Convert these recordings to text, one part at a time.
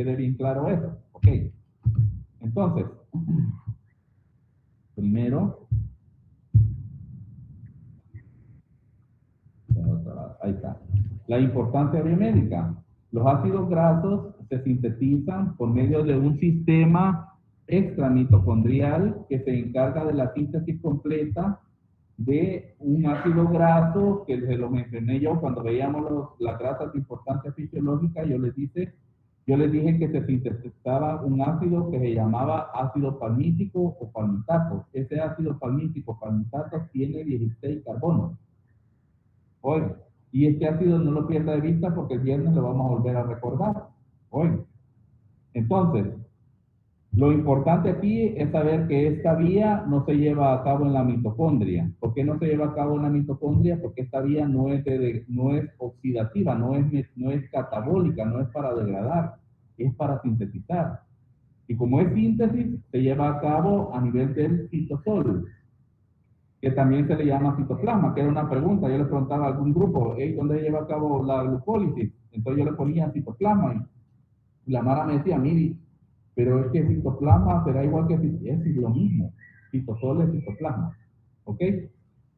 quede bien claro eso. Ok. Entonces, primero, ahí está. La importancia biomédica. Los ácidos grasos se sintetizan por medio de un sistema extramitocondrial que se encarga de la síntesis completa de un ácido graso, que se lo mencioné yo cuando veíamos las grasas de importancia fisiológica. Yo les dije que se sintetizaba un ácido que se llamaba ácido palmítico o palmitato. Ese ácido palmítico o palmitato tiene 16 carbonos. Hoy. Y este ácido no lo pierda de vista porque el viernes lo vamos a volver a recordar. Hoy. Entonces, lo importante aquí es saber que esta vía no se lleva a cabo en la mitocondria. ¿Por qué no se lleva a cabo en la mitocondria? Porque esta vía no es oxidativa, no es catabólica, no es para degradar, es para sintetizar. Y como es síntesis, se lleva a cabo a nivel del citosol, que también se le llama citoplasma, que era una pregunta. Yo le preguntaba a algún grupo, hey, ¿dónde se lleva a cabo la glucólisis? Entonces yo le ponía citoplasma y la Mara me decía, mire, pero es que citoplasma será igual que es lo mismo. Citosol es citoplasma. ¿Ok?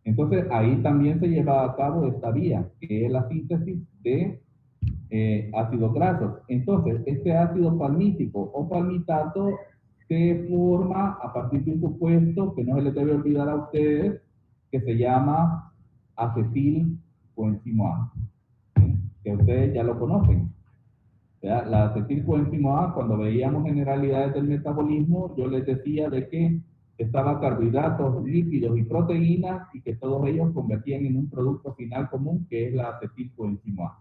Entonces ahí también se lleva a cabo esta vía, que es la síntesis de ácidos grasos. Entonces, este ácido palmítico o palmitato se forma a partir de un compuesto que no se les debe olvidar a ustedes, que se llama acetilcoenzimo A, ¿sí? Que ustedes ya lo conocen. La acetilcoenzimo A, cuando veíamos generalidades del metabolismo, yo les decía de que estaba carbohidratos, lípidos y proteínas, y que todos ellos convertían en un producto final común, que es la acetilcoenzimo A.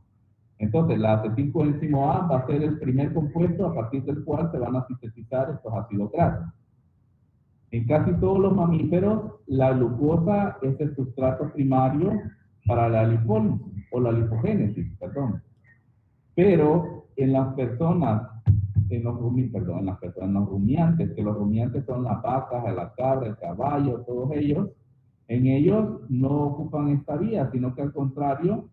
Entonces, la acetilcoenzimo A va a ser el primer compuesto a partir del cual se van a sintetizar estos ácidos grasos. En casi todos los mamíferos, la glucosa es el sustrato primario para la lipólisis, o la lipogénesis, perdón. Pero en las personas, en los rumiantes, que los rumiantes son las vacas, la cabra, el caballo, todos ellos, en ellos no ocupan esta vía, sino que al contrario,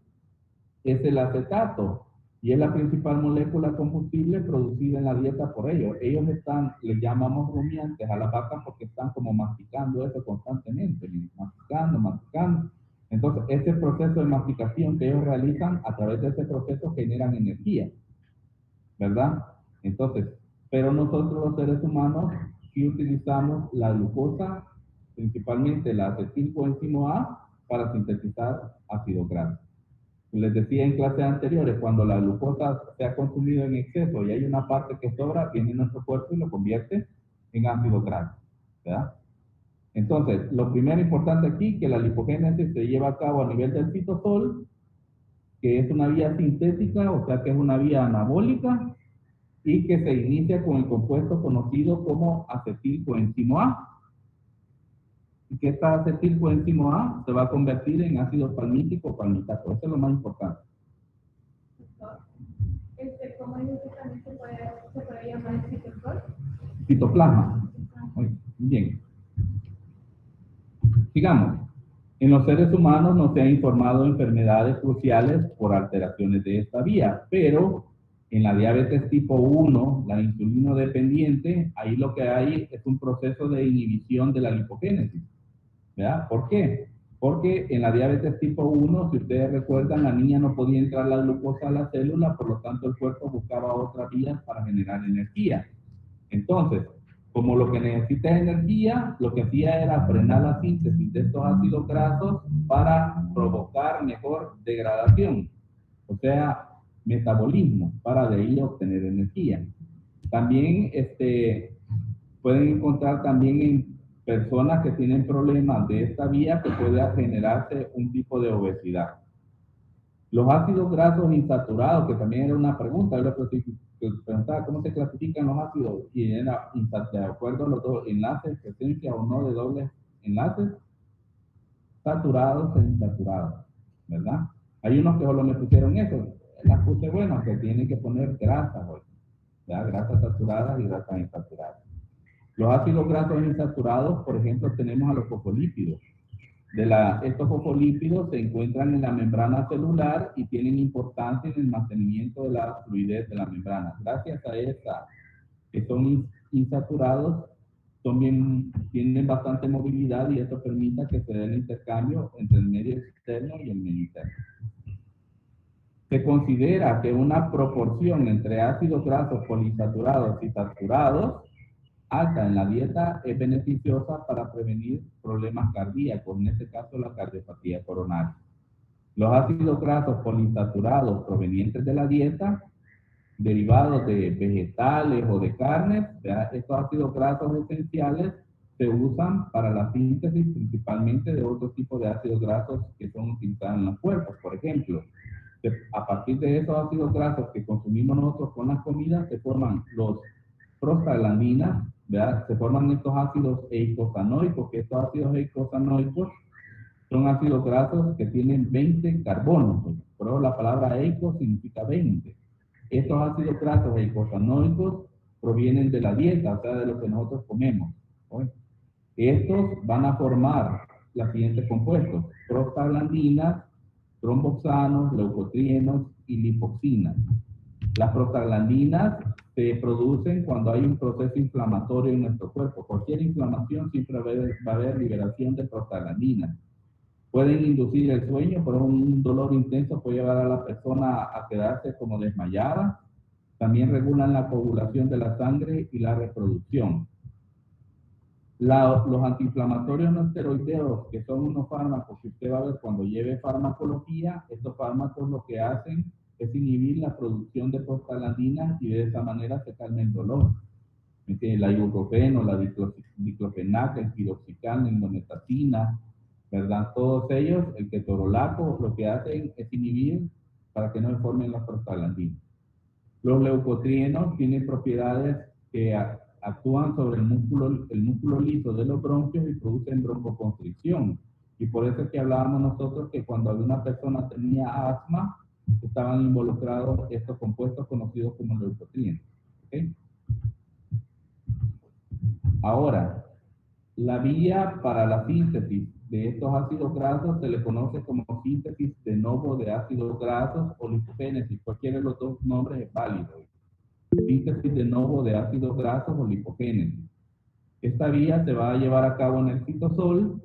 es el acetato, y es la principal molécula combustible producida en la dieta por ellos. Ellos le llamamos rumiantes a las vacas porque están como masticando eso constantemente, masticando. Entonces, ese proceso de masticación que ellos realizan, a través de ese proceso generan energía, ¿verdad? Entonces, pero nosotros los seres humanos sí utilizamos la glucosa, principalmente la acetilcoenzimo A, para sintetizar ácido graso. Les decía en clases anteriores, cuando la glucosa se ha consumido en exceso y hay una parte que sobra, viene nuestro cuerpo y lo convierte en ácido graso, ¿verdad? Entonces, lo primero importante aquí, que la lipogénesis se lleva a cabo a nivel del citosol, que es una vía sintética, o sea que es una vía anabólica, y que se inicia con el compuesto conocido como acetilcoenzimo A. Y que esta acetilcoenzimo A se va a convertir en ácido palmítico o palmitato. Eso es lo más importante. ¿Cómo es que también se puede llamar citosol? Citoplasma. Muy bien. Sigamos. En los seres humanos no se han informado de enfermedades cruciales por alteraciones de esta vía, pero en la diabetes tipo 1, la insulino dependiente, ahí lo que hay es un proceso de inhibición de la lipogénesis. ¿Verdad? ¿Por qué? Porque en la diabetes tipo 1, si ustedes recuerdan, la niña no podía entrar la glucosa a la célula, por lo tanto el cuerpo buscaba otras vías para generar energía. Entonces, como lo que necesita es energía, lo que hacía era frenar la síntesis de estos ácidos grasos para provocar mejor degradación, o sea, metabolismo, para de ahí obtener energía. También pueden encontrar también en personas que tienen problemas de esta vía que puede generarse un tipo de obesidad. Los ácidos grasos insaturados, que también era una pregunta, yo le preguntaba cómo se clasifican los ácidos, y era de acuerdo a los dos enlaces, presencia o no de dobles enlaces, saturados e insaturados, ¿verdad? Hay unos que solo me pusieron eso, las puse bueno, que tienen que poner grasas hoy, ¿verdad? Grasas saturadas y grasas insaturadas. Los ácidos grasos insaturados, por ejemplo, tenemos a los fosfolípidos. Estos fosfolípidos se encuentran en la membrana celular y tienen importancia en el mantenimiento de la fluidez de la membrana. Gracias a esta, que son insaturados, tienen bastante movilidad y eso permite que se dé el intercambio entre el medio externo y el medio interno. Se considera que una proporción entre ácidos grasos poliinsaturados y saturados alta en la dieta es beneficiosa para prevenir problemas cardíacos, en este caso la cardiopatía coronaria. Los ácidos grasos poliinsaturados provenientes de la dieta, derivados de vegetales o de carnes, estos ácidos grasos esenciales se usan para la síntesis principalmente de otro tipo de ácidos grasos que son utilizados en los cuerpos. Por ejemplo, a partir de esos ácidos grasos que consumimos nosotros con las comidas, se forman los prostaglandinas, ¿verdad? Se forman estos ácidos eicosanoicos, que estos ácidos eicosanoicos son ácidos grasos que tienen 20 carbonos. Por eso la palabra eico significa 20. Estos ácidos grasos eicosanoicos provienen de la dieta, o sea, de lo que nosotros comemos. ¿Sí? Estos van a formar los siguientes compuestos: prostaglandinas, tromboxanos, leucotrienos y lipoxinas. Las prostaglandinas se producen cuando hay un proceso inflamatorio en nuestro cuerpo. Cualquier inflamación siempre va a haber liberación de prostaglandinas. Pueden inducir el sueño, pero un dolor intenso puede llevar a la persona a quedarse como desmayada. También regulan la coagulación de la sangre y la reproducción. Los antiinflamatorios no esteroideos, que son unos fármacos que usted va a ver cuando lleve farmacología, estos fármacos lo que hacen es inhibir la producción de prostaglandinas y de esa manera se calma el dolor. La ibuprofeno, la diclofenac, el piroxicam, la indometacina, ¿verdad? Todos ellos, el ketorolaco, lo que hacen es inhibir para que no se formen las prostaglandinas. Los leucotrienos tienen propiedades que actúan sobre el músculo liso de los bronquios y producen broncoconstricción. Y por eso es que hablábamos nosotros que cuando alguna persona tenía asma, estaban involucrados estos compuestos conocidos como leucotrienos. ¿Okay? Ahora, la vía para la síntesis de estos ácidos grasos se le conoce como síntesis de novo de ácidos grasos o lipogénesis. Cualquiera de los dos nombres es válido. Síntesis de novo de ácidos grasos o lipogénesis. Esta vía se va a llevar a cabo en el citosol.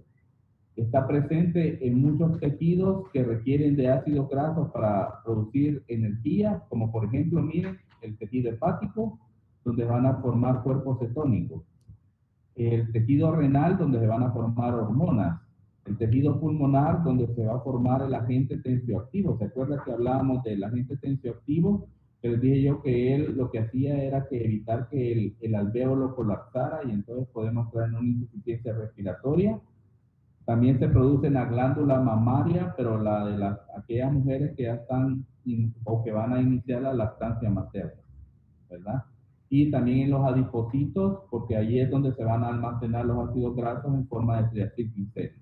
Está presente en muchos tejidos que requieren de ácidos grasos para producir energía, como por ejemplo, miren, el tejido hepático, donde van a formar cuerpos cetónicos. El tejido renal, donde se van a formar hormonas. El tejido pulmonar, donde se va a formar el agente tensioactivo. ¿Se acuerda que hablábamos del agente tensioactivo? Que les dije yo que él lo que hacía era que evitar que el alvéolo colapsara y entonces podemos traer una insuficiencia respiratoria. También se produce en la glándula mamaria, pero la de aquellas mujeres que ya están o que van a iniciar la lactancia materna, ¿verdad? Y también en los adipocitos, porque allí es donde se van a almacenar los ácidos grasos en forma de triacilglicéridos.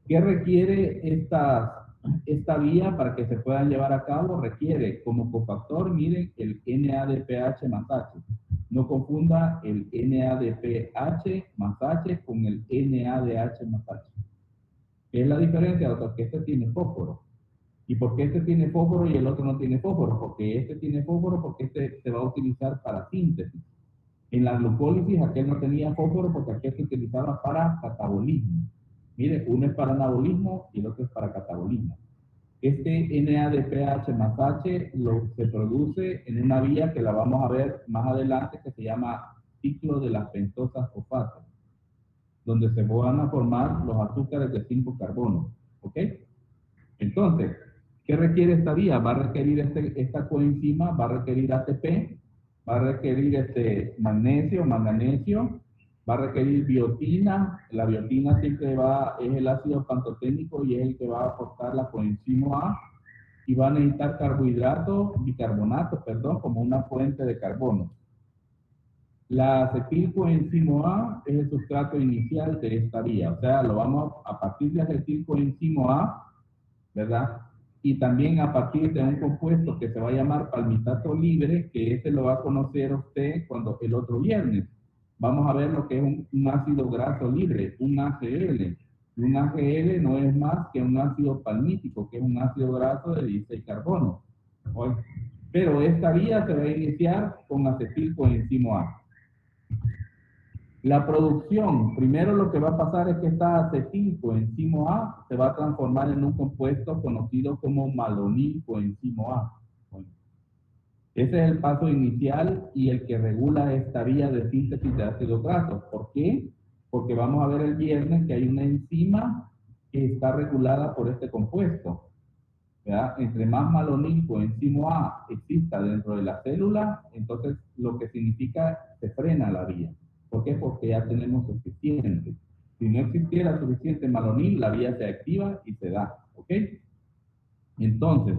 ¿Qué requiere esta vía para que se puedan llevar a cabo? Requiere como cofactor, miren, el NADPH más H. No confunda el NADPH más H con el NADH más H. ¿Qué es la diferencia, doctor? Que este tiene fósforo. ¿Y por qué este tiene fósforo y el otro no tiene fósforo? Porque este tiene fósforo porque este se va a utilizar para síntesis. En la glucólisis aquel no tenía fósforo porque aquel se utilizaba para catabolismo. Mire, uno es para anabolismo y el otro es para catabolismo. Este NADPH más H se produce en una vía que la vamos a ver más adelante que se llama ciclo de las pentosas fosfatas, donde se van a formar los azúcares de 5 carbonos. ¿Ok? Entonces, ¿qué requiere esta vía? Va a requerir esta coenzima, va a requerir ATP, va a requerir magnesio, manganesio, va a requerir biotina. La biotina siempre es el ácido pantoténico y es el que va a aportar la coenzima A, y va a necesitar bicarbonato, como una fuente de carbono. La acetilcoenzima A es el sustrato inicial de esta vía, o sea, a partir de acetilcoenzima A, ¿verdad? Y también a partir de un compuesto que se va a llamar palmitato libre, que ese lo va a conocer usted el otro viernes. Vamos a ver lo que es un ácido graso libre, un ACL. Un AGL no es más que un ácido palmítico, que es un ácido graso de 16 carbono. Pero esta vía se va a iniciar con acetilcoenzimo A. La producción, primero lo que va a pasar es que esta acetilcoenzimo A se va a transformar en un compuesto conocido como malonilcoenzimo A. Bueno, ese es el paso inicial y el que regula esta vía de síntesis de ácidos grasos. ¿Por qué? Porque vamos a ver el viernes que hay una enzima que está regulada por este compuesto. ¿Verdad? Entre más malonilcoenzimo A exista dentro de la célula, entonces lo que significa se frena la vía. ¿Por qué? Porque ya tenemos suficiente. Si no existiera suficiente malonil, la vía se activa y se da. ¿Ok? Entonces,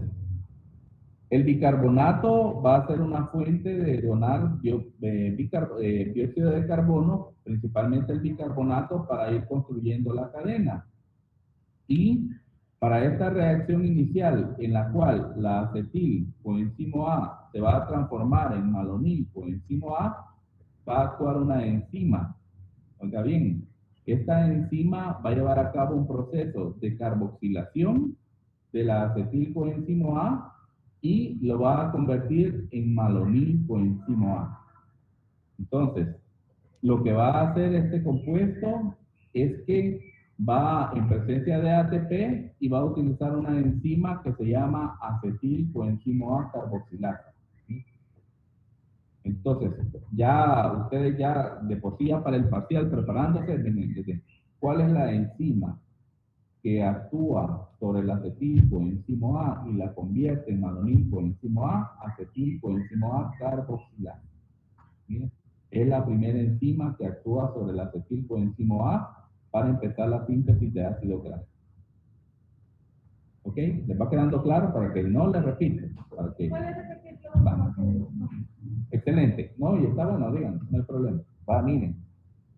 el bicarbonato va a ser una fuente de donar dióxido de carbono, principalmente el bicarbonato, para ir construyendo la cadena. Y para esta reacción inicial, en la cual la acetilcoenzimo A se va a transformar en malonilcoenzimo A, va a actuar una enzima. Oiga bien, esta enzima va a llevar a cabo un proceso de carboxilación de la acetilcoenzimo A y lo va a convertir en malonilcoenzimo A. Entonces, lo que va a hacer este compuesto es que va en presencia de ATP y va a utilizar una enzima que se llama acetilcoenzimo A carboxilasa. Entonces, ya ustedes ya de por sí ya para el parcial preparándose, ¿cuál es la enzima que actúa sobre la acetilcoenzimo A y la convierte en malonilcoenzimo A, acetilcoenzimo A carboxilasa? ¿Sí? Es la primera enzima que actúa sobre la acetilcoenzimo A para empezar la síntesis de ácido graso. ¿Ok? ¿Les va quedando claro? Para que no le repito. ¿Puedes repetirlo? Excelente. No, y está bueno, digan, no hay problema. Va, miren.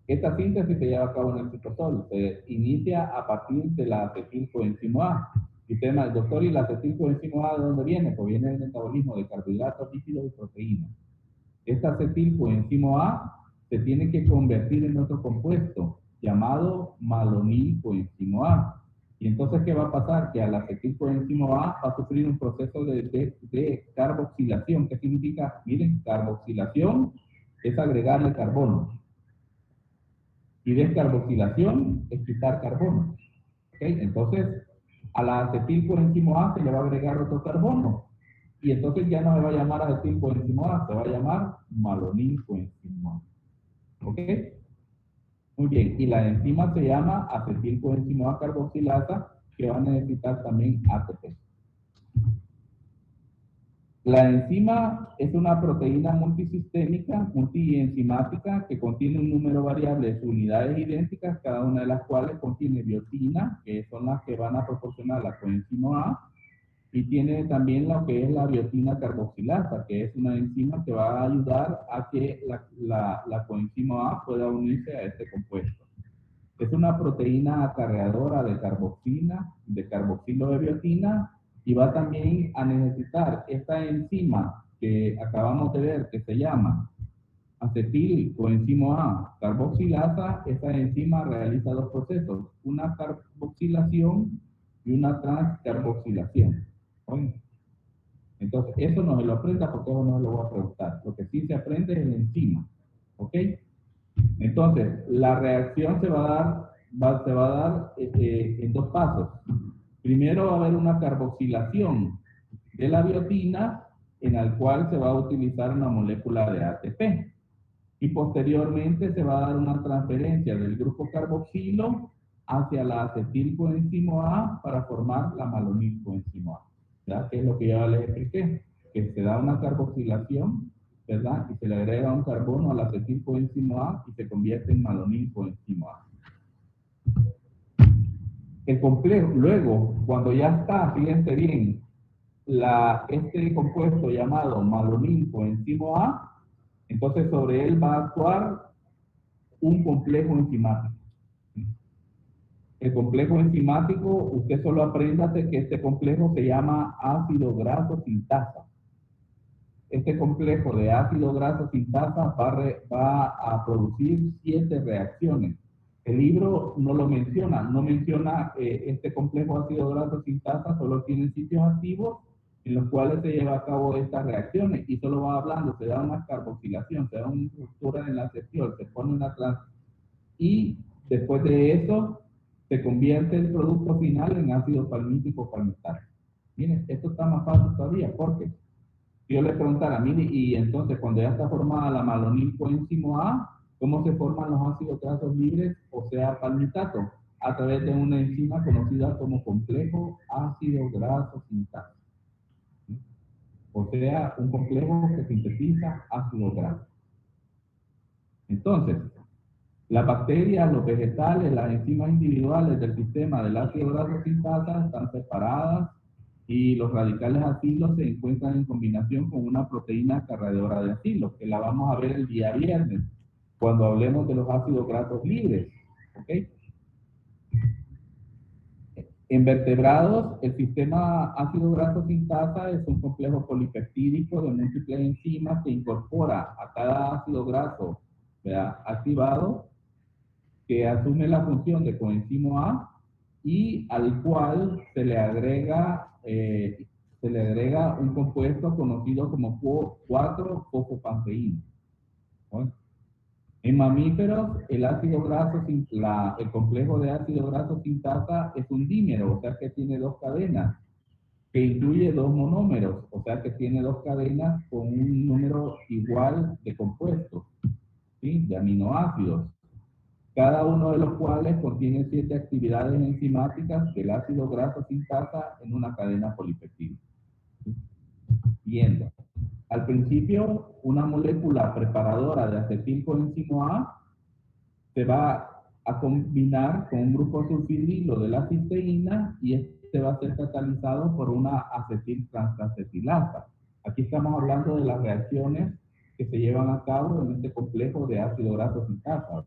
Esta síntesis se lleva a cabo en el citosol. Se inicia a partir de la acetilcoenzimo A. Y usted me dice, doctor, ¿y la acetilcoenzimo A de dónde viene? Pues viene del metabolismo de carbohidratos, lípidos y proteínas. Esta acetilcoenzimo A se tiene que convertir en otro compuesto llamado malonilcoenzimo A. Y entonces, ¿qué va a pasar? Que al acetilcoenzimo A va a sufrir un proceso de carboxilación. ¿Qué significa? Miren, carboxilación es agregarle carbono. Y descarboxilación es quitar carbono. ¿Okay? Entonces, a la acetilcoenzimo A se le va a agregar otro carbono. Y entonces ya no se va a llamar acetilcoenzimo A, se va a llamar malonilcoenzimo A. ¿Ok? Muy bien. Y la enzima se llama acetilcoenzimo A carboxilasa, que va a necesitar también ATP. La enzima es una proteína multisistémica, multienzimática, que contiene un número variable de unidades idénticas, cada una de las cuales contiene biotina, que son las que van a proporcionar la coenzimo A, y tiene también lo que es la biotina carboxilasa, que es una enzima que va a ayudar a que la coenzimo A pueda unirse a este compuesto. Es una proteína acarreadora de carboxila, de carboxilo de biotina, y va también a necesitar esta enzima que acabamos de ver, que se llama acetilcoenzimo A carboxilasa. Esta enzima realiza dos procesos, una carboxilación y una transcarboxilación. ¿Oye? Entonces, eso no se lo aprenda porque eso no se lo voy a preguntar. Lo que sí se aprende es la enzima. ¿Ok? Entonces, la reacción se va a dar en dos pasos. Primero va a haber una carboxilación de la biotina en el cual se va a utilizar una molécula de ATP. Y posteriormente se va a dar una transferencia del grupo carboxilo hacia la acetilcoenzimo A para formar la malonilcoenzimo A. ¿Ya? Que es lo que ya les expliqué, que se da una carboxilación, ¿verdad? Y se le agrega un carbono al acetilcoenzimo A y se convierte en malonilcoenzimo A. El complejo, luego, cuando ya está, fíjense bien, este compuesto llamado malonilcoenzimo A, entonces sobre él va a actuar un complejo enzimático. El complejo enzimático, usted solo apréndase que este complejo se llama ácido graso sintasa. Este complejo de ácido graso sintasa va a producir 7 reacciones. El libro no lo menciona, no menciona este complejo ácido graso sintasa, solo tiene sitios activos en los cuales se lleva a cabo estas reacciones y solo va hablando, se da una carboxilación, se da una ruptura en la sesión, se pone una trans y después de eso se convierte el producto final en ácido palmítico palmitario. Miren, esto está más fácil todavía, porque yo le preguntara, mire, y entonces cuando ya está formada la malonil coenzimo A, ¿cómo se forman los ácidos grasos libres, o sea, palmitato? A través de una enzima conocida como complejo ácido graso sintasa. O sea, un complejo que sintetiza ácido graso. Entonces, las bacterias, los vegetales, las enzimas individuales del sistema del ácido graso sintasa están separadas y los radicales acilos se encuentran en combinación con una proteína cargadora de acilo, que la vamos a ver el día viernes, cuando hablemos de los ácidos grasos libres. ¿Okay? En vertebrados, el sistema ácido graso sintasa es un complejo polipeptídico de múltiples enzimas que incorpora a cada ácido graso, ¿verdad?, activado, que asume la función de coenzimo A y al cual se le agrega un compuesto conocido como 4-fosfopanteína. ¿No? En mamíferos, el complejo de ácido graso sintasa es un dímero, o sea que tiene dos cadenas, que incluye dos monómeros, o sea que tiene dos cadenas con un número igual de compuestos, ¿sí?, de aminoácidos, cada uno de los cuales contiene 7 actividades enzimáticas del ácido graso sintasa en una cadena polipeptídica. Viendo. Al principio, una molécula preparadora de acetilcoenzimo A se va a combinar con un grupo sulfidilo de la cisteína y este va a ser catalizado por una acetiltransacetilasa. Aquí estamos hablando de las reacciones que se llevan a cabo en este complejo de ácido graso sintasa,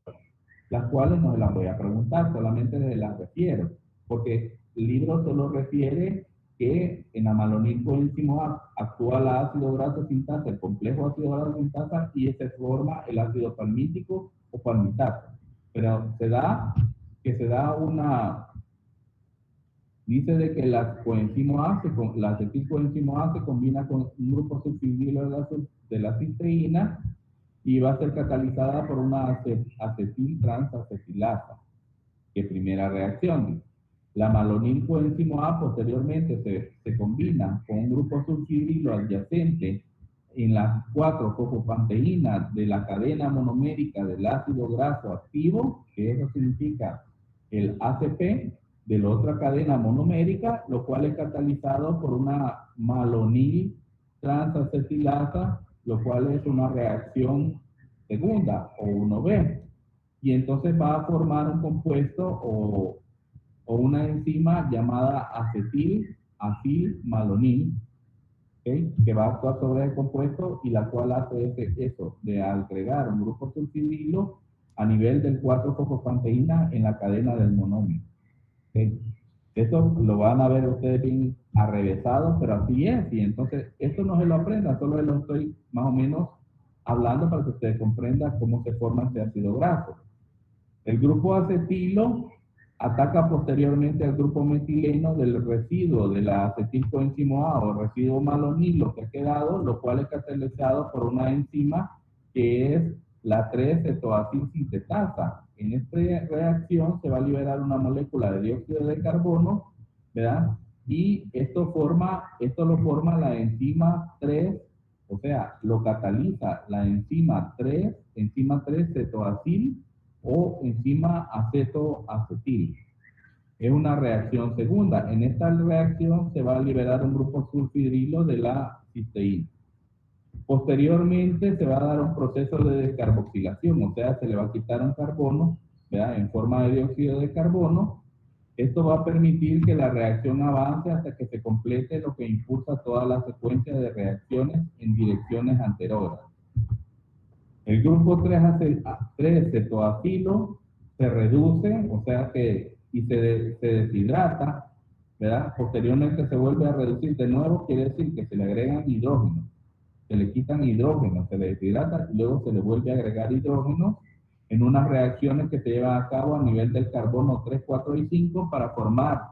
las cuales no se las voy a preguntar, solamente les las refiero, porque el libro solo refiere que en la malonil coenzimo A actúa el ácido graso sintasa, el complejo ácido graso sintasa, y se forma el ácido palmítico o palmitato. Pero dice de que la acetilcoenzimo A se combina con un grupo sulfidilo de la cisteína y va a ser catalizada por una acetiltransacetilasa. ¿Qué primera reacción? La malonil coenzimo A posteriormente se combina con un grupo sulfidilo adyacente en las 4-fosfopanteínas de la cadena monomérica del ácido graso activo, que eso significa el ACP, de la otra cadena monomérica, lo cual es catalizado por una malonil transacetilasa, lo cual es una reacción segunda o 1B. Y entonces va a formar un compuesto o una enzima llamada acetilmalonil, ¿okay?, que va a actuar sobre el compuesto y la cual hace eso de agregar un grupo sulfidilo a nivel del 4-fosfopanteína en la cadena del monómero. ¿Okay? Esto lo van a ver ustedes bien arrevesado, pero así es. Y entonces, esto no se lo aprendan, solo lo estoy más o menos hablando para que ustedes comprendan cómo se forma este ácido graso. El grupo acetilo ataca posteriormente al grupo metileno del residuo de la acetilcoenzimo A o residuo malonilo que ha quedado, lo cual es catalizado por una enzima que es la 3-cetoacil-sintetasa. En esta reacción se va a liberar una molécula de dióxido de carbono, ¿verdad? Y esto lo forma la enzima 3, o sea, lo cataliza la enzima 3-cetoacil o enzima acetoacetil. Es una reacción segunda. En esta reacción se va a liberar un grupo sulfidrilo de la cisteína. Posteriormente se va a dar un proceso de descarboxilación, o sea, se le va a quitar un carbono, ¿verdad?, en forma de dióxido de carbono. Esto va a permitir que la reacción avance hasta que se complete lo que impulsa toda la secuencia de reacciones en direcciones anterógrafas. El grupo 3-cetoacilo se reduce, o sea que se deshidrata, ¿verdad? Posteriormente se vuelve a reducir de nuevo, quiere decir que se le agregan hidrógenos, se le quitan hidrógenos, se le deshidrata y luego se le vuelve a agregar hidrógenos en unas reacciones que se llevan a cabo a nivel del carbono 3, 4 y 5 para formar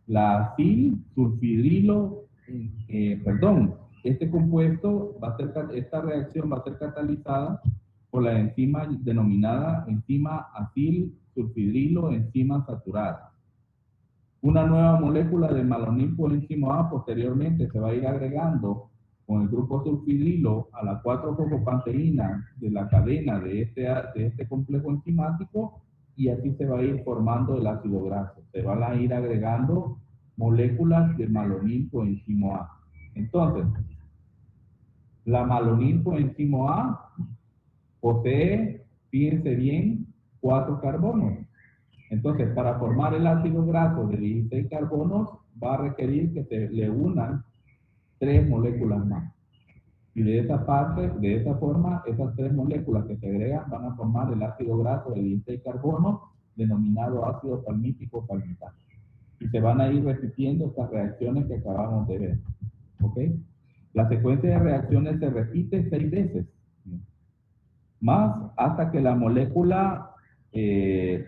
la acil-sulfidrilo, este compuesto esta reacción va a ser catalizada por la enzima denominada enzima acil-sulfidrilo enzima saturada. Una nueva molécula de malonil coenzima A posteriormente se va a ir agregando con el grupo sulfidrilo a la 4-fosfopanteína de la cadena de este complejo enzimático, y así se va a ir formando el ácido graso. Se van a ir agregando moléculas de malonil coenzima A. Entonces, la malonil coenzima A posee, fíjense bien, 4 carbonos. Entonces, para formar el ácido graso de 16 carbonos, va a requerir que se le unan 3 moléculas más. Y de esa forma, esas 3 moléculas que se agregan van a formar el ácido graso de 16 carbonos, denominado ácido palmítico palmitato. Y se van a ir repitiendo estas reacciones que acabamos de ver. ¿Ok? La secuencia de reacciones se repite 6 veces. Más hasta que la molécula,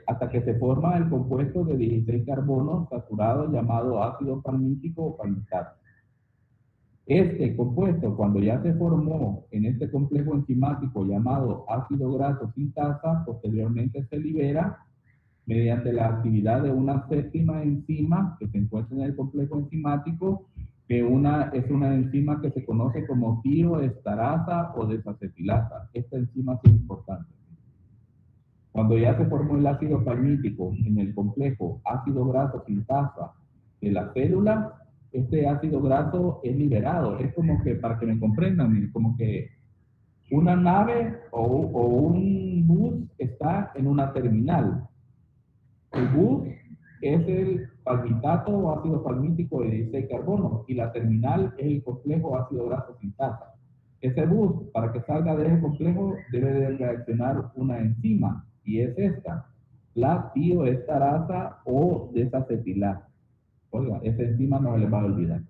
hasta que se forma el compuesto de 16 carbonos saturado llamado ácido palmítico o palmitato. Este compuesto, cuando ya se formó en este complejo enzimático llamado ácido graso sintasa, posteriormente se libera mediante la actividad de una séptima enzima que se encuentra en el complejo enzimático, que es una enzima que se conoce como tioestarasa o desacetilasa. Esta enzima es importante. Cuando ya se formó el ácido palmítico en el complejo ácido graso sintasa de la célula, este ácido graso es liberado. Es como que, para que me comprendan, como que una nave o un bus está en una terminal. El bus es el palmitato o ácido palmítico de 16 carbonos y la terminal es el complejo ácido graso sintasa. Ese bus, para que salga de ese complejo, debe de reaccionar una enzima, y es esta, la tioestarasa o desacetilasa. Oiga, esa enzima no se le va a olvidar.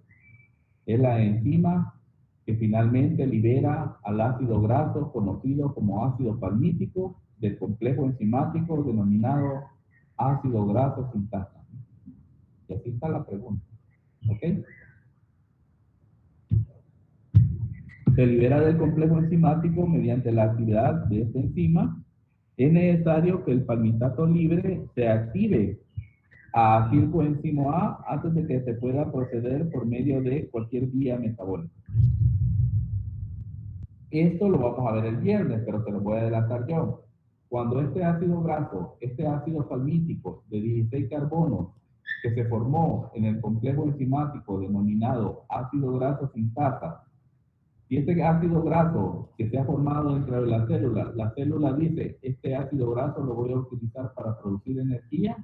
Es la enzima que finalmente libera al ácido graso conocido como ácido palmítico del complejo enzimático denominado ácido graso sintasa. Y así está la pregunta. ¿Ok? Se libera del complejo enzimático mediante la actividad de esta enzima. Es necesario que el palmitato libre se active a acilcoenzima A antes de que se pueda proceder por medio de cualquier vía metabólica. Esto lo vamos a ver el viernes, pero se lo voy a adelantar yo. Cuando este ácido graso, este ácido palmítico de 16 carbonos que se formó en el complejo enzimático denominado ácido graso sintasa, y este ácido graso que se ha formado dentro de la célula dice, este ácido graso lo voy a utilizar para producir energía,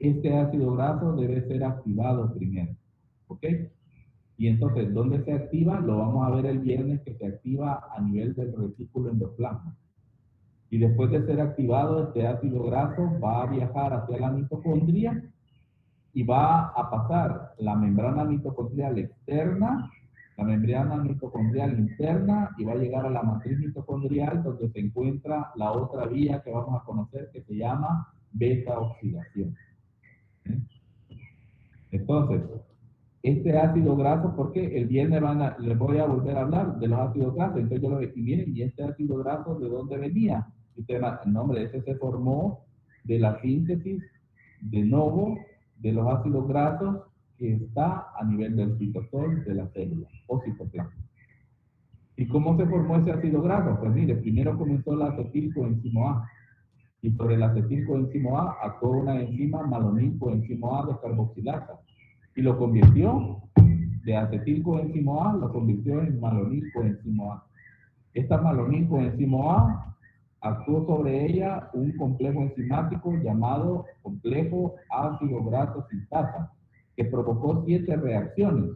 este ácido graso debe ser activado primero. ¿Ok? Y entonces, ¿dónde se activa? Lo vamos a ver el viernes, que se activa a nivel del retículo endoplasma. Y después de ser activado, este ácido graso va a viajar hacia la mitocondria y va a pasar la membrana mitocondrial externa, la membrana mitocondrial interna, y va a llegar a la matriz mitocondrial, donde se encuentra la otra vía que vamos a conocer, que se llama beta-oxidación. Entonces, este ácido graso, porque el viernes les voy a volver a hablar de los ácidos grasos, entonces yo lo dije, miren, ¿y este ácido graso de dónde venía? Y usted va, no, hombre, ese se formó de la síntesis de novo de los ácidos grasos que está a nivel del citosol de la célula o citoplasma. ¿Y cómo se formó ese ácido graso? Pues mire, primero comenzó la acetilcoenzima A, y sobre el acetilcoenzima A actuó una enzima malonilcoenzima A descarboxilasa, y lo convirtió de acetilcoenzima A, lo convirtió en malonilcoenzima A. Esta malonilcoenzima A actuó sobre ella un complejo enzimático llamado complejo ácido graso sintasa, que provocó 7 reacciones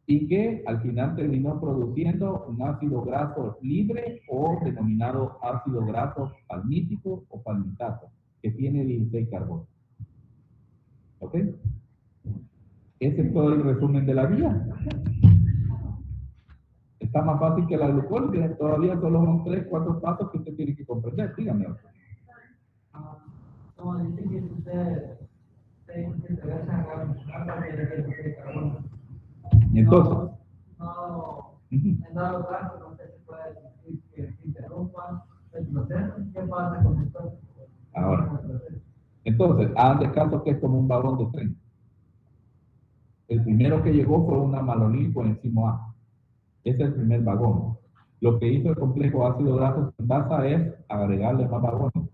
y que al final terminó produciendo un ácido graso libre o denominado ácido graso palmítico o palmitato, que tiene 16 carbonos. ¿Ok? Ese es todo el resumen de la vía. Está más fácil que la glucólisis, todavía solo son 3, 4 pasos que usted tiene que comprender. Dígame. No, dice que usted se interesa en la de carbono. Entonces, No, ujú. en dado caso, no sé si puede decir que se interrumpa el proceso. ¿Qué pasa con esto? Ahora, entonces, hagan de caso que es como un vagón de tren. El primero que llegó fue una malonil por encima A. Ese es el primer vagón. Lo que hizo el complejo ácido graso sintasa es agregarle más vagones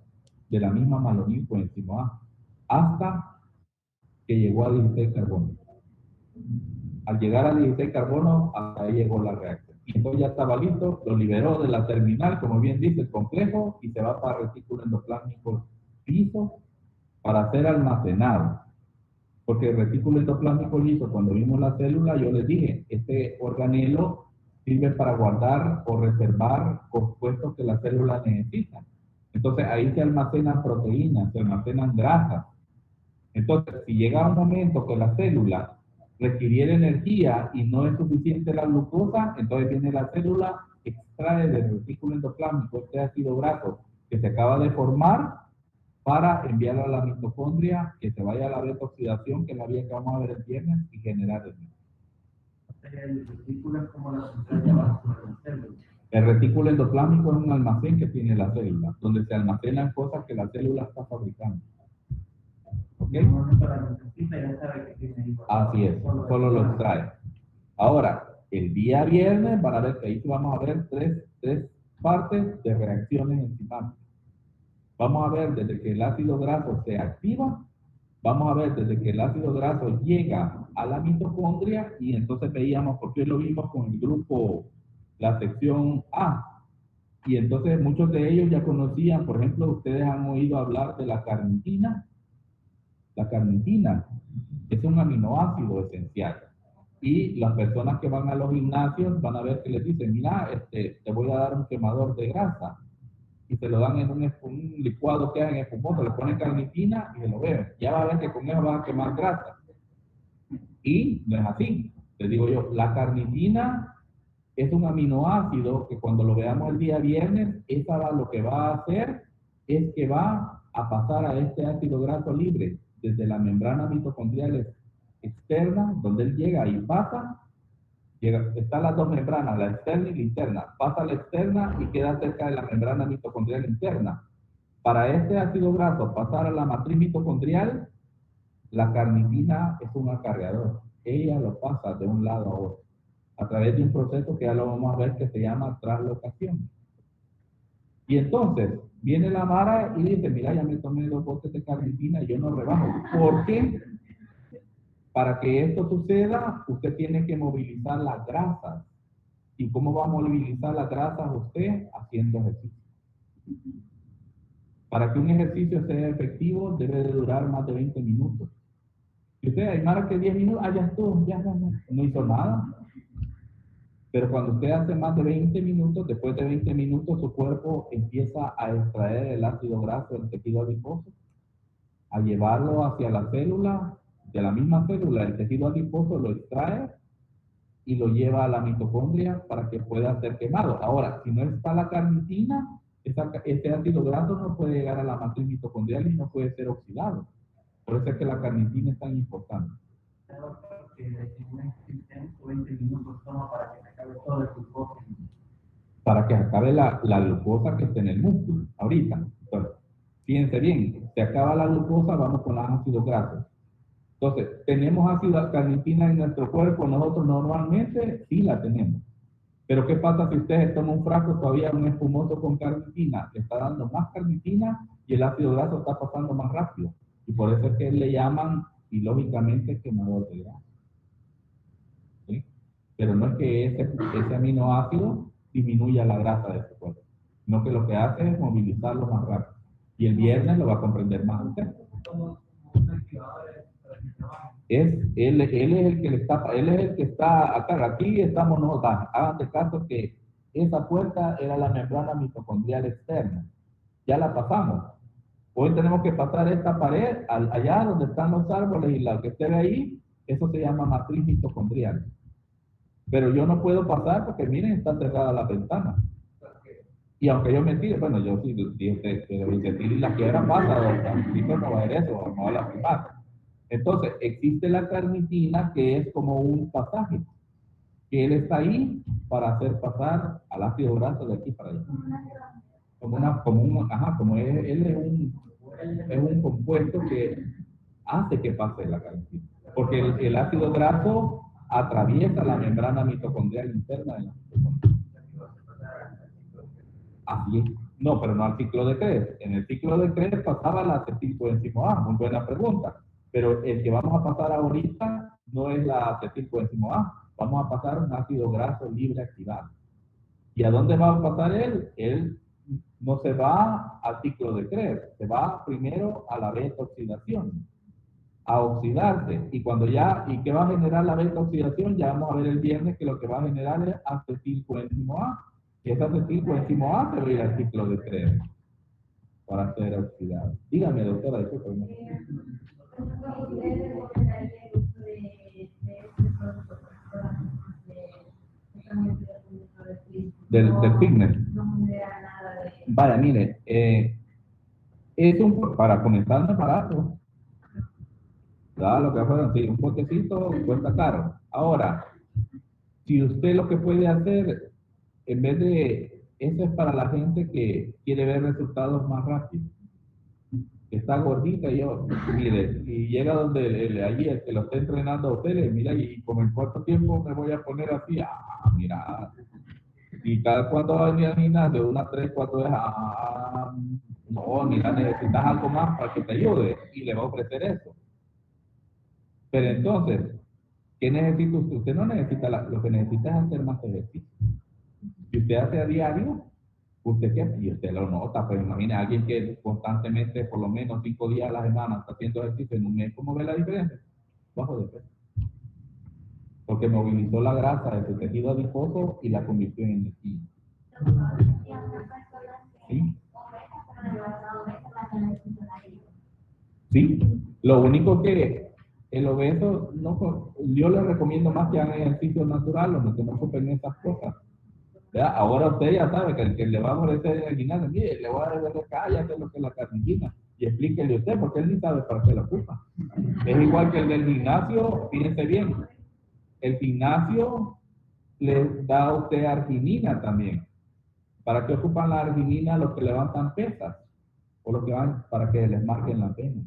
de la misma malonil por encima A, hasta que llegó a 16 carbonos. Al llegar a 16 carbonos, hasta ahí llegó la reacción. Y entonces ya estaba listo, lo liberó de la terminal, como bien dice el complejo, y se va para el retículo endoplásmico liso para ser almacenado. Porque el retículo endoplásmico liso, cuando vimos la célula, yo les dije, este organelo sirve para guardar o reservar compuestos que la célula necesita. Entonces ahí se almacenan proteínas, se almacenan grasas. Entonces, si llega un momento que la célula requiriera energía y no es suficiente la glucosa, entonces viene la célula, extrae del retículo endoplásmico este ácido graso que se acaba de formar para enviarlo a la mitocondria, que se vaya a la beta oxidación, que es la vía que vamos a ver el viernes, y generar el mismo. El retículo es como la central de abajo de la célula. El retículo endoplásmico es un almacén que tiene la célula, donde se almacenan cosas que la célula está fabricando. ¿Ok? Así es, solo lo extrae. Ahora, el día viernes van a ver que ahí vamos a ver tres partes de reacciones enzimáticas. Vamos a ver desde que el ácido graso se activa, vamos a ver desde que el ácido graso llega a la mitocondria, y entonces veíamos por qué lo vimos con el grupo, la sección A. Y entonces muchos de ellos ya conocían, por ejemplo, ustedes han oído hablar de la carnitina. La carnitina es un aminoácido esencial. Y las personas que van a los gimnasios van a ver que les dicen, mira, te voy a dar un quemador de grasa. Y se lo dan en un licuado que hacen espumoso, le ponen carnitina y se lo beben. Ya va a ver que con eso van a quemar grasa. Y no es así. Les digo yo, la carnitina es un aminoácido que cuando lo veamos el día viernes, lo que va a hacer es que va a pasar a este ácido graso libre desde la membrana mitocondrial externa, donde él llega y pasa. Están las dos membranas, la externa y la interna. Pasa a la externa y queda cerca de la membrana mitocondrial interna. Para este ácido graso pasar a la matriz mitocondrial, la carnitina es un acarreador. Ella lo pasa de un lado a otro a través de un proceso que ya lo vamos a ver que se llama translocación. Y entonces viene la Mara y dice, mira, ya me tomé 2 botes de carnitina y yo no rebajo. ¿Por qué? Para que esto suceda, usted tiene que movilizar las grasas. ¿Y cómo va a movilizar las grasas usted? Haciendo ejercicio. Para que un ejercicio sea efectivo, debe de durar más de 20 minutos. Y usted, hay más que 10 minutos, ya estuvo, ya no hizo nada. Pero cuando usted hace más de 20 minutos, después de 20 minutos, su cuerpo empieza a extraer el ácido graso del tejido adiposo, a llevarlo hacia la célula, de la misma célula, el tejido adiposo lo extrae y lo lleva a la mitocondria para que pueda ser quemado. Ahora, si no está la carnitina, ese ácido graso no puede llegar a la matriz mitocondrial y no puede ser oxidado. Por eso es que la carnitina es tan importante. Para que acabe la glucosa que está en el músculo, ahorita. Entonces, fíjense bien, se acaba la glucosa, vamos con los ácidos grasos. Entonces, ¿tenemos ácido carnitina en nuestro cuerpo? Nosotros normalmente sí la tenemos. Pero ¿qué pasa si ustedes toman un frasco todavía un espumoso con carnitina? Le está dando más carnitina y el ácido graso está pasando más rápido. Y por eso es que le llaman, y lógicamente, quemador de grasa. ¿Sí? Pero no es que ese aminoácido disminuya la grasa de su cuerpo, sino que lo que hace es movilizarlo más rápido. Y el viernes lo va a comprender más usted. Él es el que está acá. Aquí estamos nosotros. Hagan de caso que esa puerta era la membrana mitocondrial externa. Ya la pasamos. Hoy tenemos que pasar esta pared allá donde están los árboles, y la que esté ahí, eso se llama matriz mitocondrial. Pero yo no puedo pasar porque miren, está cerrada la ventana. Y aunque yo mentí, bueno, yo sí dije que sentir la quiebra pasa, no va a ver eso, no va a lastimar. Entonces, existe la carnitina que es como un pasaje, que él está ahí para hacer pasar al ácido graso de aquí para allá. Como él es un compuesto que hace que pase la carnitina. Porque el ácido graso atraviesa la membrana mitocondrial interna de la mitocondria. Así es. No, pero no al ciclo de Krebs. En el ciclo de Krebs pasaba la acetilcoenzima A, muy buena pregunta. Pero el que vamos a pasar ahorita no es la acetilcoenzima A, vamos a pasar un ácido graso libre activado. ¿Y a dónde va a pasar él? Él no se va al ciclo de Krebs, se va primero a la beta oxidación, a oxidarse. Y cuando ya, ¿y qué va a generar la beta oxidación? Ya vamos a ver el viernes que lo que va a generar es acetilcoenzima A. Y esa acetilcoenzima A se va a ir al ciclo de Krebs para ser oxidado. Dígame, doctora, discúlpeme. Del fitness. Vaya, mire, para comenzar no es barato. Lo que fueron, sí, un potecito cuesta caro. Ahora, si usted lo que puede hacer, en vez de, eso es para la gente que quiere ver resultados más rápidos. Está gordita y yo, mire, y llega donde allí el que lo está entrenando a usted, le mira, y con el corto tiempo me voy a poner así, mira, y cada cuánto va a venir al gimnasio, unas 3, 4 veces, no, mira, necesitas algo más para que te ayude, y le va a ofrecer eso. Pero entonces, ¿qué necesita usted? Usted no necesita, lo que necesita es hacer más ejercicio. Si usted hace a diario, usted qué, y usted lo nota, pues imagina a alguien que constantemente, por lo menos 5 días a la semana, está haciendo ejercicio en un mes, ¿cómo ve la diferencia? Bajo de peso. Porque movilizó la grasa de su tejido adiposo y la convirtió en energía. ¿Sí? Sí, lo único que el obeso, no, yo le recomiendo más que hagan ejercicio natural, o no se ocupen esas cosas. ¿Verdad? Ahora usted ya sabe que el que le va a ofrecer en el gimnasio, mire, le voy a decir, cállate lo que es la carnitina, y explíquele usted, porque él ni sabe para qué la ocupa. Es igual que el del gimnasio, fíjense bien, el gimnasio le da a usted arginina también. ¿Para qué ocupan la arginina los que levantan pesas? O los que van para que les marquen la pena.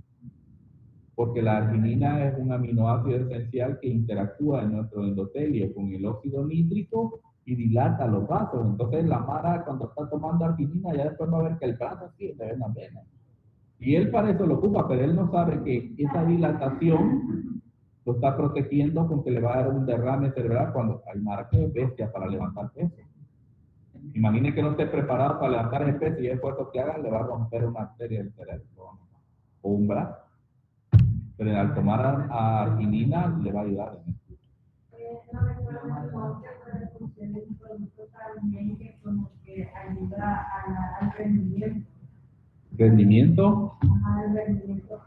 Porque la arginina es un aminoácido esencial que interactúa en nuestro endotelio con el óxido nítrico y dilata los vasos. Entonces la mara cuando está tomando arginina ya después va a ver que el brazo sí le ven la pena. Y él para eso lo ocupa, pero él no sabe que esa dilatación lo está protegiendo con que le va a dar un derrame cerebral cuando hay mara que es bestia para levantar peso. Imagine que no esté preparado para levantar ese peso y el esfuerzo que haga le va a romper una arteria del cerebro o un brazo. Pero al tomar arginina le va a ayudar en esto. No recuerdo la función de un producto también que como que ayuda al rendimiento. ¿Rendimiento? Al rendimiento.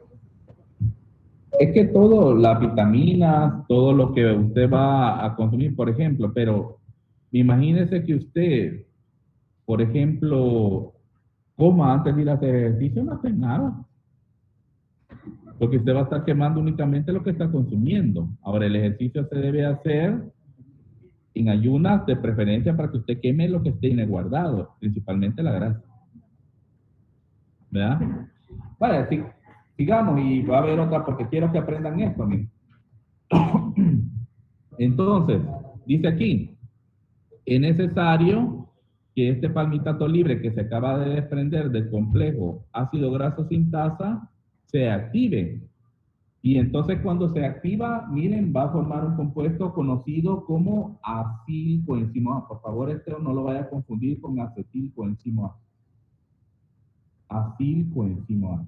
Es que todo, las vitaminas, todo lo que usted va a consumir, por ejemplo, pero imagínese que usted, por ejemplo, coma antes de ir a hacer ejercicio, no hace nada. Porque usted va a estar quemando únicamente lo que está consumiendo. Ahora, el ejercicio se debe hacer en ayunas, de preferencia para que usted queme lo que esté guardado, principalmente la grasa. ¿Verdad? Vaya, sí, sigamos y va a haber otra porque quiero que aprendan esto. Amigo. Entonces, dice aquí, es necesario que este palmitato libre que se acaba de desprender del complejo ácido graso sintasa se active. Y entonces cuando se activa, miren, va a formar un compuesto conocido como acilcoenzima A. Por favor, este no lo vaya a confundir con acetilcoenzima A. Acilcoenzima A.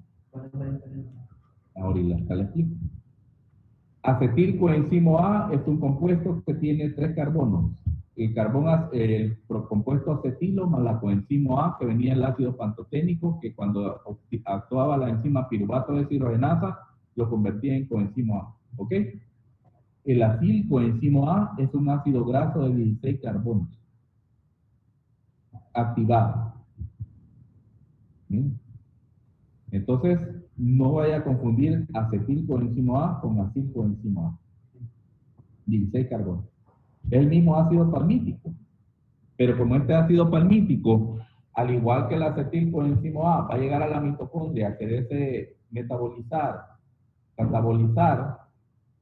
Ahorita le explico. Acetilcoenzima A es un compuesto que tiene 3 carbonos. El compuesto acetilo más la coenzima A, que venía el ácido pantoténico, que cuando actuaba la enzima piruvato deshidrogenasa, lo convertía en coenzima A. ¿Ok? El acilcoenzima A es un ácido graso de 16 carbonos. Activado. ¿Sí? Entonces, no vaya a confundir acetilcoenzimo A con acilcoenzimo A. 16 carbono. Es el mismo ácido palmítico. Pero como este ácido palmítico, al igual que el acetilcoenzimo A, va a llegar a la mitocondria a quererse metabolizar, catabolizar,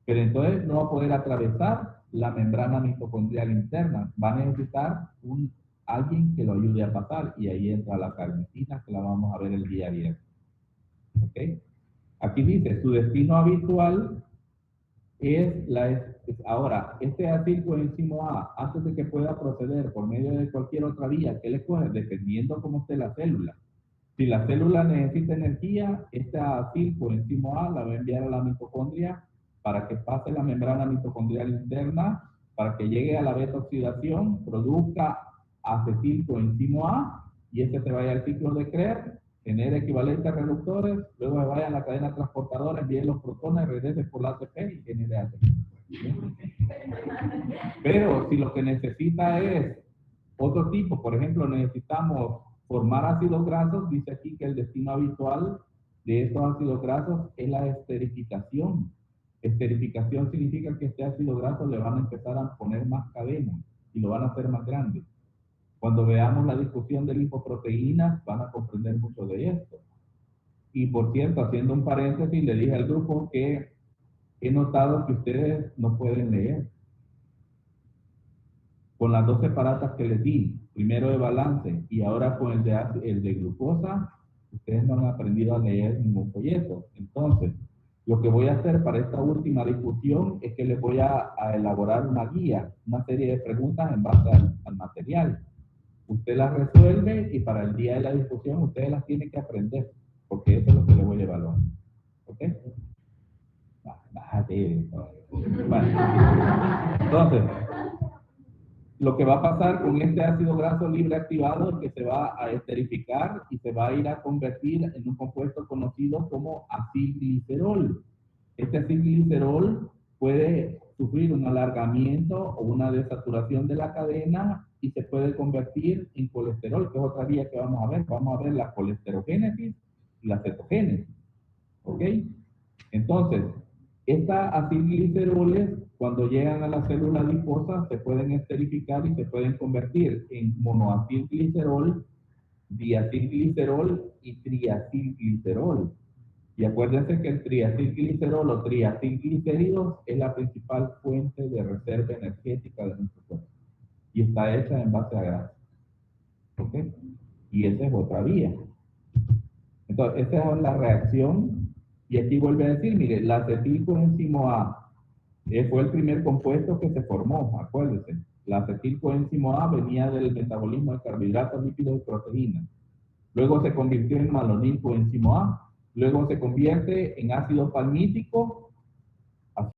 pero entonces no va a poder atravesar la membrana mitocondrial interna. Va a necesitar alguien que lo ayude a pasar, y ahí entra la carnitina, que la vamos a ver el día viernes. ¿Ok? Aquí dice, su destino habitual ahora, este acetilcoenzimo A, antes de que pueda proceder por medio de cualquier otra vía, ¿qué le coge? Dependiendo cómo esté la célula. Si la célula necesita energía, este acetilcoenzimo A la va a enviar a la mitocondria para que pase la membrana mitocondrial interna, para que llegue a la beta-oxidación, produzca acetilcoenzimo A, y este se vaya al ciclo de Krebs, genere equivalentes reductores, luego se vaya a la cadena transportadora, envíe los protones, regrese por la ATP y genere ATP. Pero si lo que necesita es otro tipo, por ejemplo, necesitamos formar ácidos grasos, dice aquí que el destino habitual de estos ácidos grasos es la esterificación. Esterificación significa que este ácido graso le van a empezar a poner más cadenas y lo van a hacer más grande. Cuando veamos la discusión de lipoproteínas, van a comprender mucho de esto. Y por cierto, haciendo un paréntesis, le dije al grupo que he notado que ustedes no pueden leer. Con las dos separatas que les di, primero de balance y ahora con el de glucosa, ustedes no han aprendido a leer ningún folleto. Entonces, lo que voy a hacer para esta última discusión es que les voy a elaborar una guía, una serie de preguntas en base al material. Usted las resuelve y para el día de la discusión ustedes las tienen que aprender, porque eso es lo que le voy a evaluar. ¿Ok? Bájate. Bueno, entonces, lo que va a pasar con este ácido graso libre activado es que se va a esterificar y se va a ir a convertir en un compuesto conocido como acilglicerol. Este acilglicerol puede sufrir un alargamiento o una desaturación de la cadena y se puede convertir en colesterol, que es otra vía que vamos a ver. Vamos a ver la colesterogénesis y la cetogénesis. ¿Ok? Entonces, estas acilgliceroles, cuando llegan a la célula adiposa, se pueden esterificar y se pueden convertir en monoacilglicerol, diacilglicerol y triacilglicerol. Y acuérdense que el triacilglicerol o triacilglicéridos es la principal fuente de reserva energética de nuestro cuerpo. Y está hecha en base a grasa. ¿Ok? Y esa es otra vía. Entonces, esa es la reacción. Y aquí vuelve a decir, mire, la acetilcoenzimo A fue el primer compuesto que se formó, acuérdense. La acetilcoenzimo A venía del metabolismo de carbohidratos, lípidos y proteínas. Luego se convirtió en malonilcoenzimo A. Luego se convierte en ácido palmítico